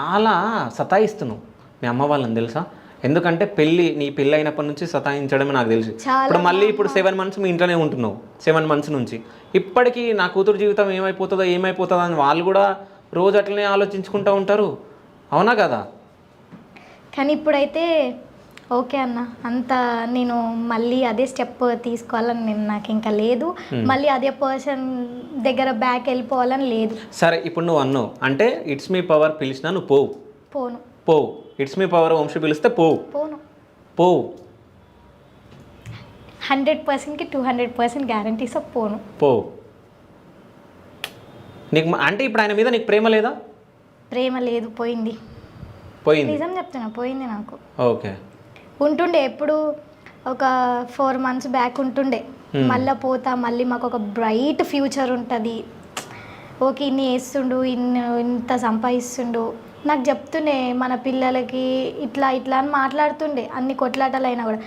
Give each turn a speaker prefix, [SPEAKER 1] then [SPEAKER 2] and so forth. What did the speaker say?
[SPEAKER 1] చాలా సతాయిస్తున్నావు మీ అమ్మ వాళ్ళని తెలుసా? ఎందుకంటే నీ పెళ్ళి అయినప్పటి నుంచి సతాయించడమే నాకు తెలుసు. ఇప్పుడు 7 మంత్స్ మీ ఇంట్లోనే ఉంటున్నావు, 7 మంత్స్ నుంచి ఇప్పటికీ నా కూతురు జీవితం ఏమైపోతుందో అని వాళ్ళు కూడా రోజు అట్లనే ఆలోచించుకుంటూ ఉంటారు. అవునా కదా?
[SPEAKER 2] కానీ ఇప్పుడైతే ఓకే అన్న, అంత నేను మళ్ళీ అదే స్టెప్ తీసుకోవాలని నాకు ఇంకా లేదు. మళ్ళీ అదే పర్సన్ దగ్గర బ్యాక్ వెళ్ళిపోవాలని లేదు.
[SPEAKER 1] సరే, ఇప్పుడు నువ్వు అన్నావు అంటే ఇట్స్ మీ పవర్ పిలిచినా నువ్వు పోవు. ఇట్స్ మీ పవర్ వంశీ పిలిస్తే పోవు.
[SPEAKER 2] 100%కి 200% గ్యారంటీస్
[SPEAKER 1] పోవు. నీకు అంటే ఇప్పుడు ఆయన మీద నీకు ప్రేమ లేదా?
[SPEAKER 2] ప్రేమ లేదు, పోయింది. నిజం చెప్తున్నా, పోయింది నాకు.
[SPEAKER 1] ఓకే.
[SPEAKER 2] ఉంటుండే ఎప్పుడు ఒక 4 months బ్యాక్ ఉంటుండే. మళ్ళీ పోతా, మళ్ళీ మాకు ఒక బ్రైట్ ఫ్యూచర్ ఉంటుంది, ఓకే ఇన్ని వేస్తుండు, ఇంత సంపాదిస్తుండు నాకు చెప్తుండే, మన పిల్లలకి ఇట్లా అని మాట్లాడుతుండే. అన్ని కొట్లాటలు అయినా కూడా